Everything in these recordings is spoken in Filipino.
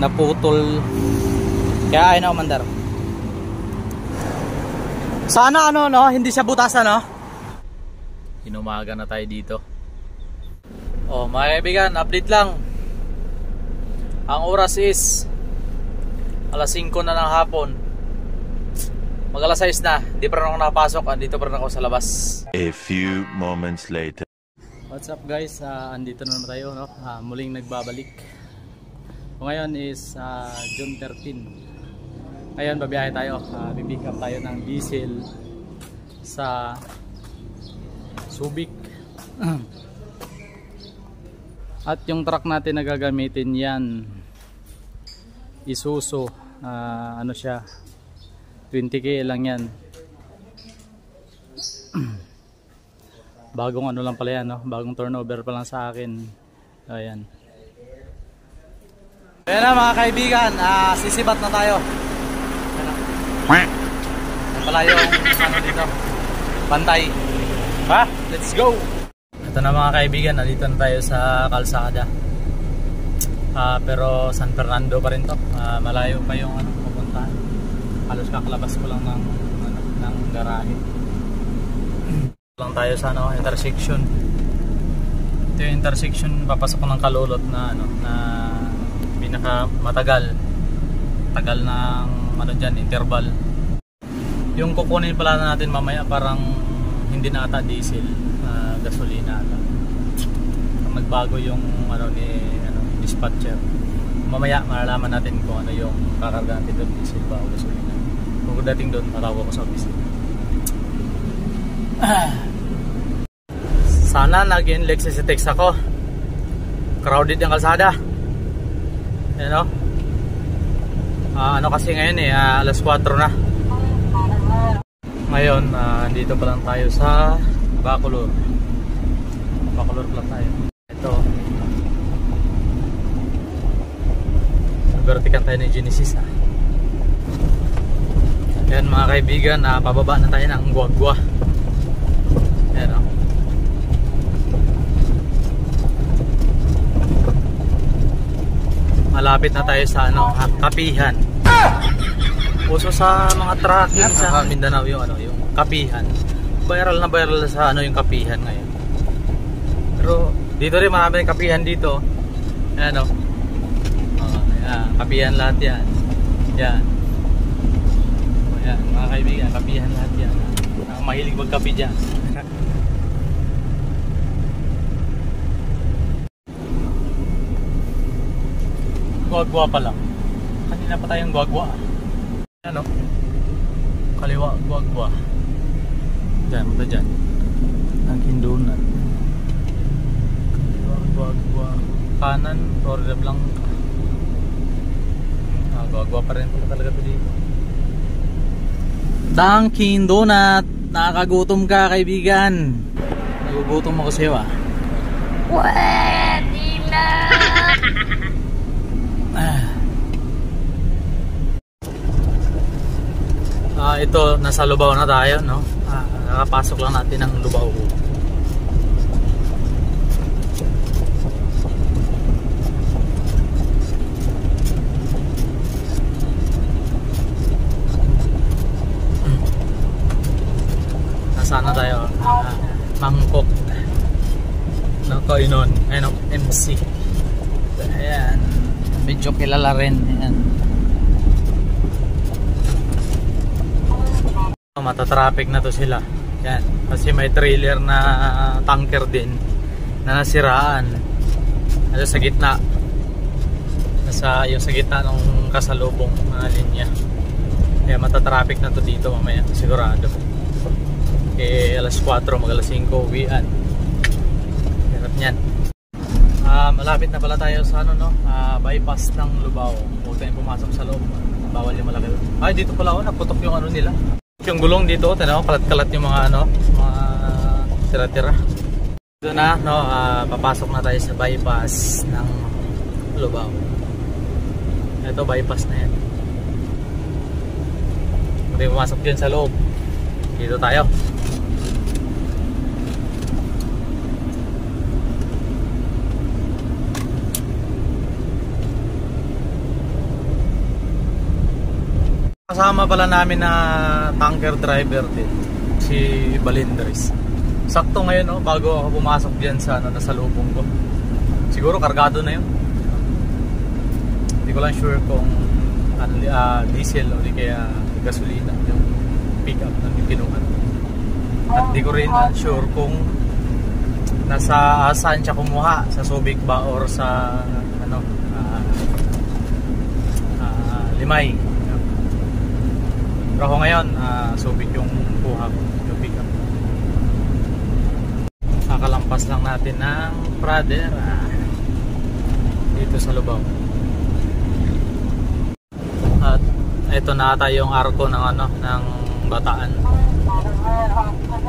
naputol. Kaya ayaw na umandar. Sana ano no, hindi siya butasan no. Inumaga na tayo dito. Oh, mga kaibigan, update lang. Ang oras is alas 5 na ng hapon. Mag alas 6 na. Di pa rin ako nakapasok. Andito pa rin ako sa labas. A few moments later. What's up guys? Andito na naman tayo no? Muling nagbabalik. Ngayon is June 13. Ngayon babiyahe tayo. Pipick up tayo ng diesel sa Subic. At yung truck natin na gagamitin yan Isuzu. Ano siya, 20k lang yan. Bagong ano lang pala yan no? Bagong turnover pa lang sa akin. Ayan. Ayan na mga kaibigan, sisibat na tayo. Ayan pala yung ano dito, Pantay. Let's go. Ito na mga kaibigan, nandito na tayo sa kalsada. Pero San Fernando pa rin to. Malayo pa yung ano, pupuntahan. Halos kakalabas ko lang ng garahe. Lang tayo sa ano, intersection. Ito yung intersection, papasok ko ng Kalulot na ano, na pinaka matagal. Tagal ng ano dyan, interval. Yung kukunin pala natin mamaya parang hindi na ata diesel, gasolina ata. Nagbago yung ano ni dispatcher. Mamaya malalaman natin kung ano yung kakarga natin doon, diesel ba o gasolina. Kung dating doon, matawag ko sa opisina. Sana nag-inlex si text ako. Crowded yung kalsada. Ayan o. Ano kasi ngayon alas 4 na. Ngayon, dito pa lang tayo sa Bacolor. Bacolor pa lang tayo. Ito. Vertical tayo ni Genesis. Ayan mga kaibigan, pababa na tayo ng Guagua. Ayan o. Malapit na tayo sa ano, Kapihan. Uso sa mga tracking sa Mindanao yung ano, yung Kapihan. Viral na viral sa ano yung Kapihan ngayon. Pero dito rin marami ng Kapihan dito. Ayan o. Ayan, Kapihan lahat yan. Yan. Ayan, mga kaibigan, Kapihan lahat yan. Mahilig magkapi dyan. Guagua pa lang. Kanina pa tayong Guagua. Ano? Kaliwa, Guagua. Diyan, punta dyan. Dunkin Donut. Kaliwa, Guagua. Kanan, Florida Blanca. Guagua pa rin pala talaga ito dito. Dunkin Donut. Nakakagutom ka, kaibigan. Nagugutom ako sa'yo Pwede na. Ito, nasa Lubao na tayo, no? Nakapasok lang natin ng Lubao. Nasaan na tayo? Mangkok. Nakainon. Ayun, MC. Ayan. Medyo kilala rin. Ayan. Matatraffic na to sila. Yan. Kasi may trailer na tanker din na nasiraan. Nasa sa gitna. Yung sa gitna ng kasalubong na linya. Kaya matatraffic na to dito mamaya. Sigurado. Alas 4 mag alas 5 uwian. Hirap nyan. Malapit na pala tayo sa ano, no? Bypass ng Lubao. Huwag tayong pumasok sa loob. Bawal yung malaki. Ay, dito pala naputok yung ano nila. Yung gulong dito, tanaw, kalat-kalat yung mga ano, mga tira-tira. Dito na, no, papasok na tayo sa bypass ng Lubao. Ito, bypass na yan. Hindi pumasok dyan sa loob. Dito tayo. Kasama pala namin na tanker driver din, si Balindres. Sakto ngayon, no, bago ako pumasok diyan sa nasa lubong ko. Siguro kargado na 'yun. Hindi ko lang sure kung diesel o di kaya gasolina yung pick-up na kinuha. At di ko rin sure kung nasa saan siya kumuha, sa Subic ba or sa Limay. Pero ako ngayon, Subic yung kuha ko, yung pick-up. Kakalampas lang natin ng Prader dito sa Lubao. At ito na ata yung arko ng ng Bataan.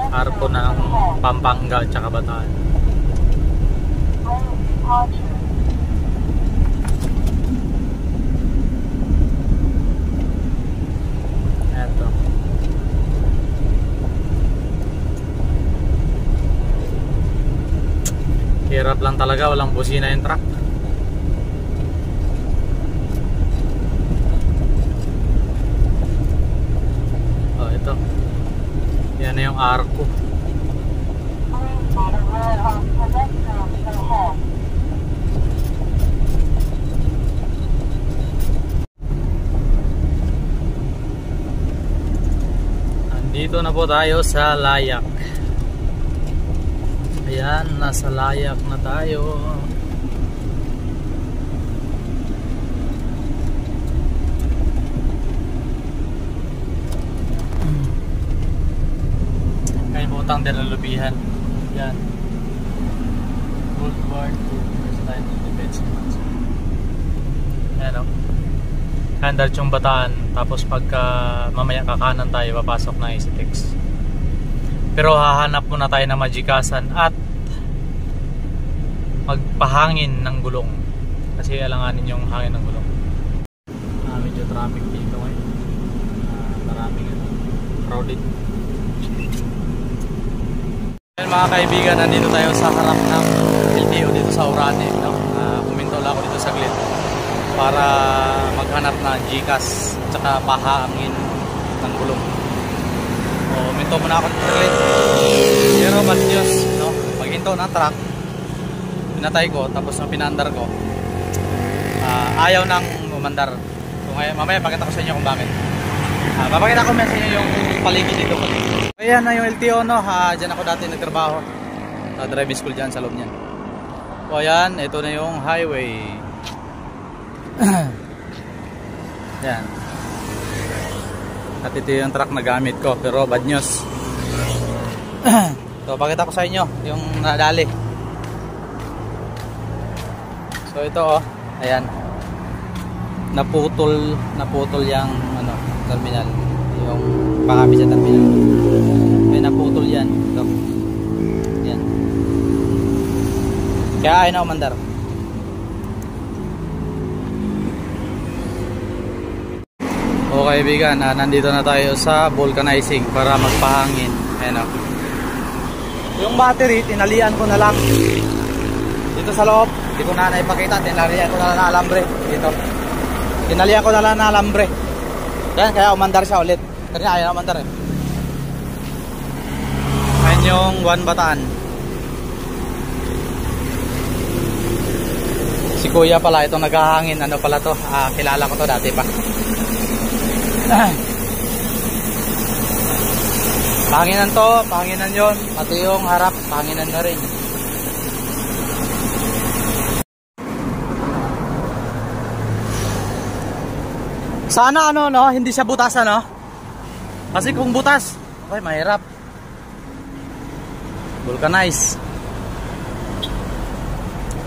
Arko ng Pampanga at saka Bataan. Eto. Hirap lang talaga, walang busina yung truck. Oh, ito. Yan na yung arko. Dito na po tayo sa Layak. Ayan, nasa Layak na tayo. Kaya butang din ang lubihan. Yan. Boulevard to First Line of Defense. Ayan o. Handal yung Bataan, tapos pagka mamaya kakanan tayo, papasok na EasyTex. Pero hahanap muna tayo ng Magikasan at magpahangin ng gulong kasi alanganin yung hangin ng gulong. Medyo traffic dito ngayon. Maraming crowded. Ayan mga kaibigan, nandito tayo sa harap ng LTO dito sa Orane, no? Huminto lang ako dito saglit para maghanap na Gcash at saka pahangin ng gulong. Minto muna ako saglit. Pero bad news, no? Paghinto ng truck, pinatay ko, tapos nung pinandar ko, ayaw nang umandar. So, mamaya pakita ko sa inyo kung bakit. Papakita ko sa inyo yung paligid dito. Ayan na yung LTO, no? Diyan ako dati nagtrabaho sa driving school dyan sa loob niyan. So ayan, ito na yung highway. Yan. At ito yung truck na gamit ko, pero bad news. So pakita ko sa inyo yung nadali. So ito ayan. Naputol yung terminal, yung pangami sa terminal. May naputol yan. Ito. Yan. Kaya ayaw na umandar. Okay kaibigan, nandito na tayo sa vulcanizing para magpahangin. Ayan o. Yung battery, tinalian ko na lang dito sa loob. Hindi ko na naipakita, tinalian ko na lang na alambre dito. Tinalian ko na lang na alambre. Yan, kaya umandar siya ulit. Kanina ayaw na umandar eh. Ayan yung 1 Bataan. Si kuya pala itong naghahangin. Ano pala to? Kilala ko to dati pa. Panginan to, panginan yon, pati yung harap, panginan na rin. Sana hindi siya butasan, no? Kasi kung butas, okay, mahirap. Vulcanize.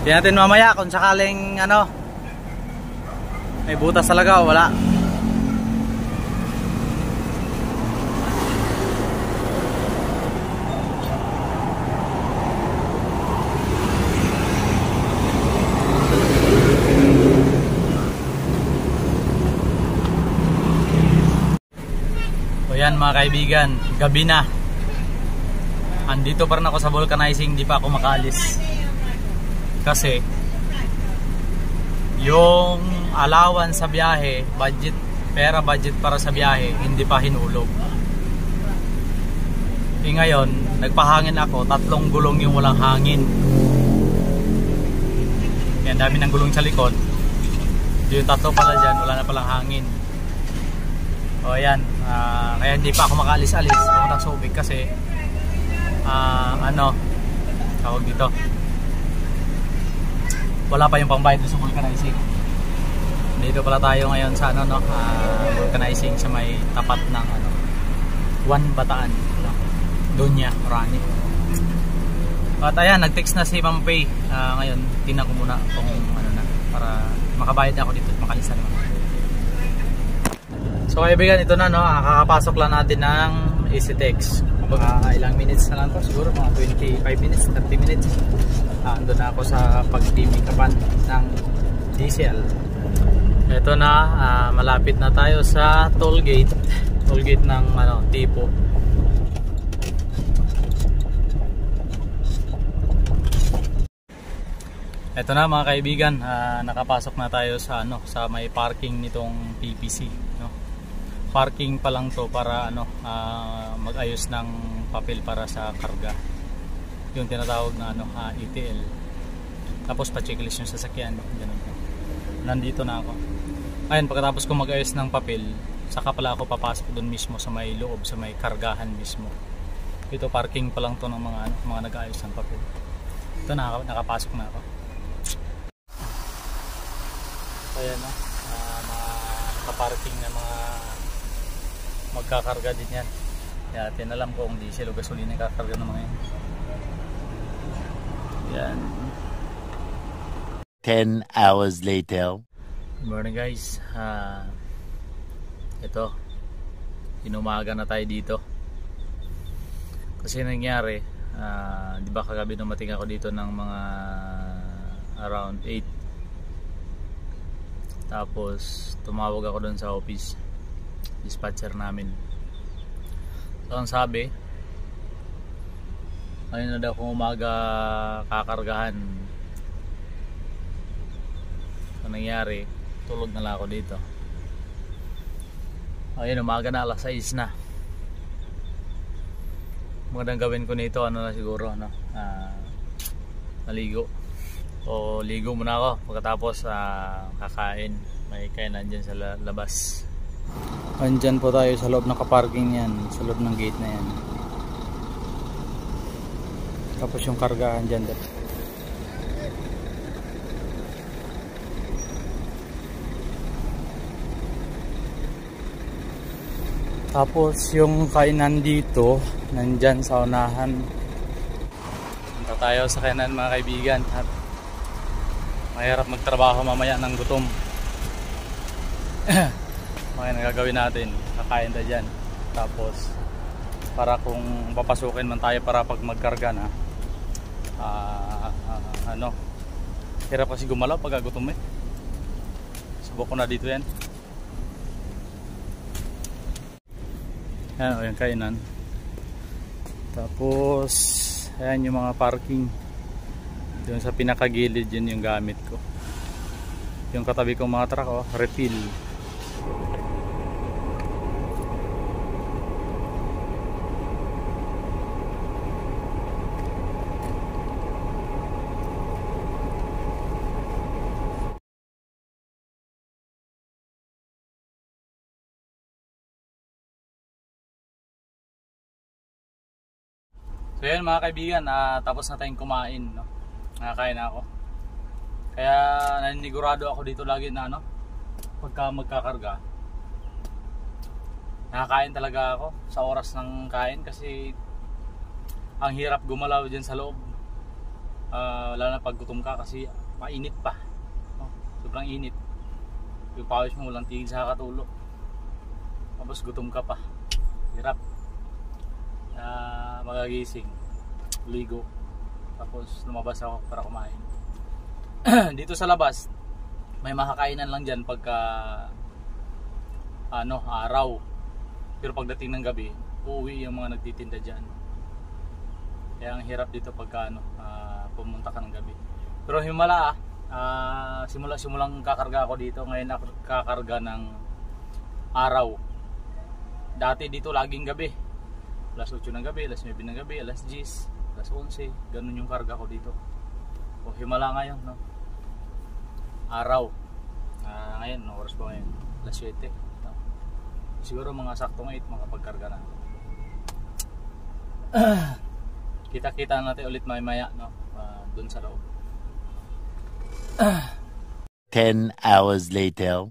Tingnan natin mamaya kung sakaling may butas talaga o wala. Yan mga kaibigan, gabi na. Andito pa rin ako sa vulcanizing, di pa ako makaalis. Kasi yung allowance sa biyahe, budget pera budget para sa biyahe, hindi pa hinulog. Ngayon, nagpahangin ako, 3 gulong yung walang hangin. Yan, dami ng gulong sa likod. Yung 3 pala dyan, wala na palang hangin. O ayan, kaya hindi pa ako makaalis-alis papuntang Subic kasi tawag dito, wala pa yung pambayad sa vulcanizing. Dito pala tayo ngayon sa vulcanizing sa may tapat ng Juan Bataan, Doña Rani. At ayan, nag-text na si Ma'am Pay. Ngayon, tingnan ko muna kung para makabayad ako dito at makalis na naman. So kaibigan, ito na kakapasok lang natin ng EasyTex. Ilang minutes na lang to, siguro mga 25 minutes, 30 minutes. Ando na ako sa pagtimikapan ng diesel. Ito na, malapit na tayo sa toll gate ng Tipo. Ito na mga kaibigan, nakapasok na tayo sa may parking nitong PPC, Parking pa lang to para mag-ayos ng papel para sa karga. Yung tinatawag na ETL. Tapos pa-checklist yung sasakyan, ganun. Nandito na ako. Ayun, pagkatapos ko mag-ayos ng papel, saka pala ako papasok doon mismo sa may loob, sa may kargahan mismo. Ito parking pa lang to ng mga nag-ayos ng papel. Ito nakapasok na ako. Ayan nakaparking na mga magkakarga din yan. Kaya tinalam ko kung diesel o gasolina kakarga ng mga yan. Yan. 10 hours later. Good morning guys. Ito, inumaga na tayo dito. Kasi nangyari, di ba kagabi dumating ako dito ng mga around 8. Tapos tumawag ako doon sa office, dispatcher namin. So ang sabi, ayun na daw kung umaga kakargahan. So nangyari, tulog na lang ako dito. Ayun, umaga na, alas 6 na. Magandang gawin ko nito, siguro, maligo. O ligo muna ako pagkatapos kakain. May kainan dyan sa labas. Andyan po tayo sa loob ng kaparking yan, sa loob ng gate na yan. Tapos yung kargahan dyan. Tapos yung kainan dito, nandyan sa unahan. Punta tayo sa kainan mga kaibigan. At mahirap magtrabaho mamaya ng gutom. Mga nagagawin natin, kakain tayo dyan. Tapos para kung papasukin man tayo para pag magkarga na, hirap kasi gumalaw pag gutom eh. Subok ko na dito yan. Yan yung kainan. Tapos ayan yung mga parking. Yung sa pinakagilid yun yung gamit ko. Yung katabi kong mga truck, refill. So yan mga kaibigan, tapos na tayong kumain, nakakain na ako. Kaya naninigurado ako dito lagi na pagka magkakarga, nakakain talaga ako sa oras ng kain kasi ang hirap gumalaw dyan sa loob. Lalo na pag gutom ka kasi mainit pa, sobrang init. Yung pawis mo walang tigil sa katulo, tapos gutom ka pa, hirap. Magagising, ligo, tapos lumabas ako para kumain. Dito sa labas may makakainan lang dyan pagka araw, pero pagdating ng gabi uuwi yung mga nagtitinda dyan. Kaya ang hirap dito pagka pumunta ka ng gabi. Pero simulang kakarga ako dito. Ngayon ako kakarga ng araw. Dati dito laging gabi. Alas 8 ng gabi, alas 9 ng gabi, alas 10, alas 11. Ganun yung karga ko dito. O himala ngayon, no? Araw. Ngayon, no, oras ba ngayon? Alas 7. No? Siguro mga saktong 8 makapagkarga na. Kita-kita natin ulit maya, no? Dun sa loob. 10 hours later.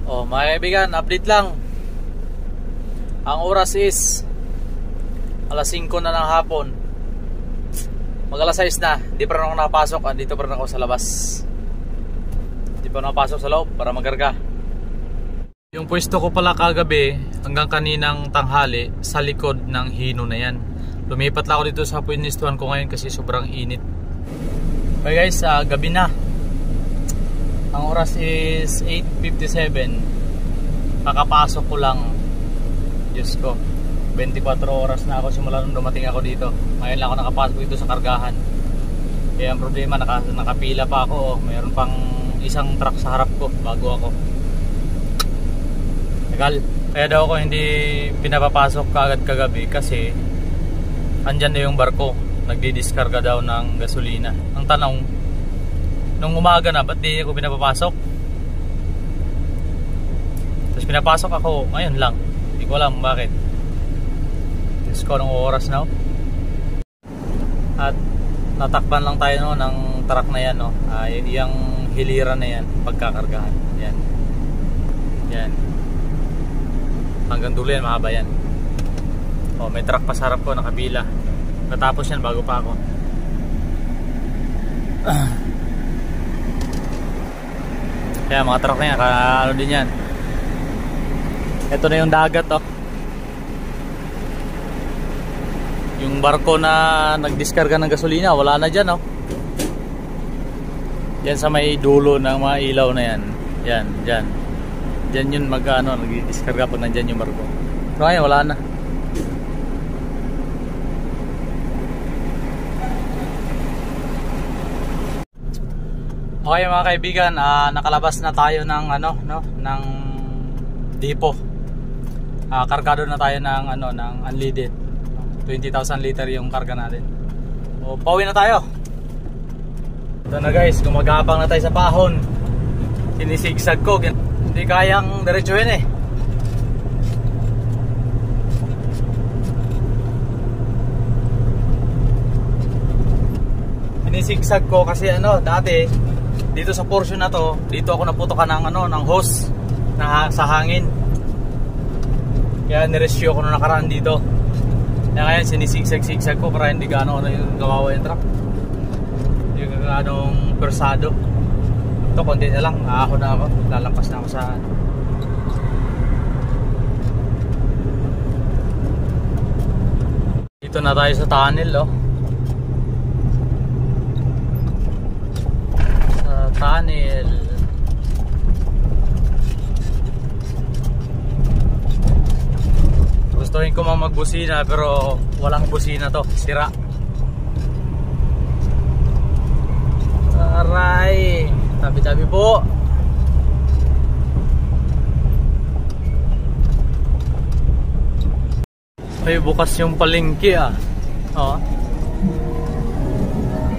Oh, mga kaibigan, update lang. Ang oras is alas 5 na ng hapon. Mag alas 6 na. Di pa rin ako nakapasok. Andito pa rin ako sa labas. Di pa nakapasok sa loob para magkarga. Yung pwesto ko pala kagabi hanggang kaninang tanghali sa likod ng hino na yan. Lumipat lang ako dito sa pwinistuhan ko ngayon kasi sobrang init. Okay guys, gabi na. Ang oras is 8:57. Kakapasok ko lang. Diyos ko, 24 oras na ako simula nung dumating ako dito. Ngayon lang ako nakapasok dito sa kargahan. Kaya ang problema, nakapila pa ako. Mayroon pang isang truck sa harap ko bago ako. Tagal. Kaya daw ako hindi pinapapasok kaagad kagabi kasi andyan na yung barko. Nagdidiskarga daw ng gasolina. Ang tanong, nung umaga na, ba't di ako pinapapasok? Tapos pinapasok ako ngayon lang. Hindi ko alam bakit. Diyos ko, anong oras na. At natakpan lang tayo no, ng truck na yan. No? Yung hiliran na yan, pagkakargahan. Yan. Yan. Hanggang dulo yan, mahaba yan. O, may truck pa sa harap ko, nakabila. Natapos yan bago pa ako. Kaya mga truck na yan, ano din yan. Ito na yung dagat oh. Yung barko na nagdiskarga ng gasolina, wala na dyan oh. Yan sa may dulo ng mga ilaw na yan. Yan, dyan. Dyan yun nagdiskarga pag nandyan yung barko. So ngayon, wala na. Okay mga kaibigan, nakalabas na tayo ng ng depo. Kargado na tayo ng ng unleaded. 20,000 liter yung karga natin. O pauwi na tayo. Ito na guys, gumagapang na tayo sa pahon. Sinisigsag ko, hindi kayang diretsuhin eh. Sinisigsag ko kasi dati dito sa portion na to, dito ako naputokan ng hose sa hangin. Kaya niresyo ko nung nakaraan dito. Kaya ngayon sinisigsag-sigsag ko para hindi gaano yung gawawa yung truck. Yung anong persado. Ito konti na lang, ako na ako. Lalampas na ako sa Dito na tayo sa tunnel tunnel. Gustuhin ko magbusina pero walang busina to, sira. Aray, tabi-tabi po. Ay, bukas yung palengke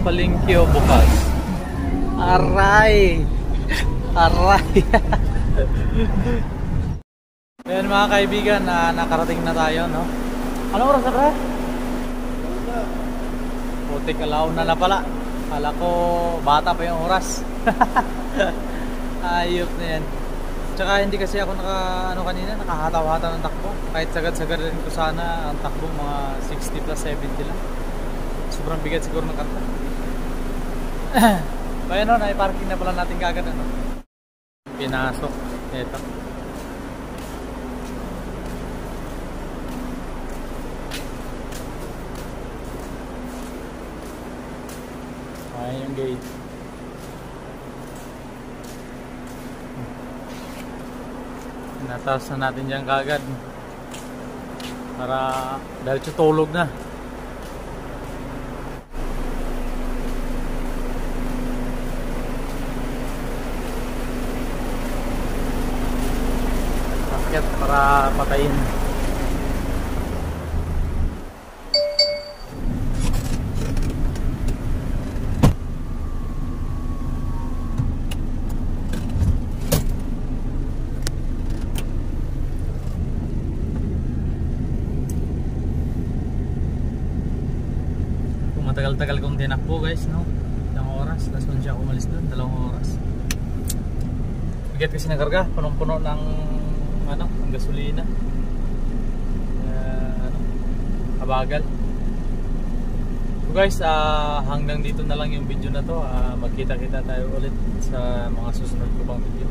palengke bukas. Aray! Aray! Ayan mga kaibigan, nakarating na tayo, no? Ano oras na pre? Putik, alaw na pala. Kala ko bata pa yung oras. Ayop na yan. Tsaka hindi kasi ako kanina, nakahataw-hataw ng takbo. Kahit sagad-sagad rin ko sana ang takbo, mga 60 plus 70 lang. Sobrang bigat siguro ng karta. Kaya nai-parking na pala natin kagad pinasok. Ito. Ayan yung gate. Nataas na natin dyan kagad para dahil tulog na. aakyat para patayin. Matagal-tagal kong tinakbo guys, no? Ilang oras, last one siya umalis doon, 2 oras. Bigat kasi nakarga, punong-puno ng ano, ng gasolina. Kabagal. So guys, hanggang dito na lang yung video na to. Magkita-kita tayo ulit sa mga susunod ko pang video.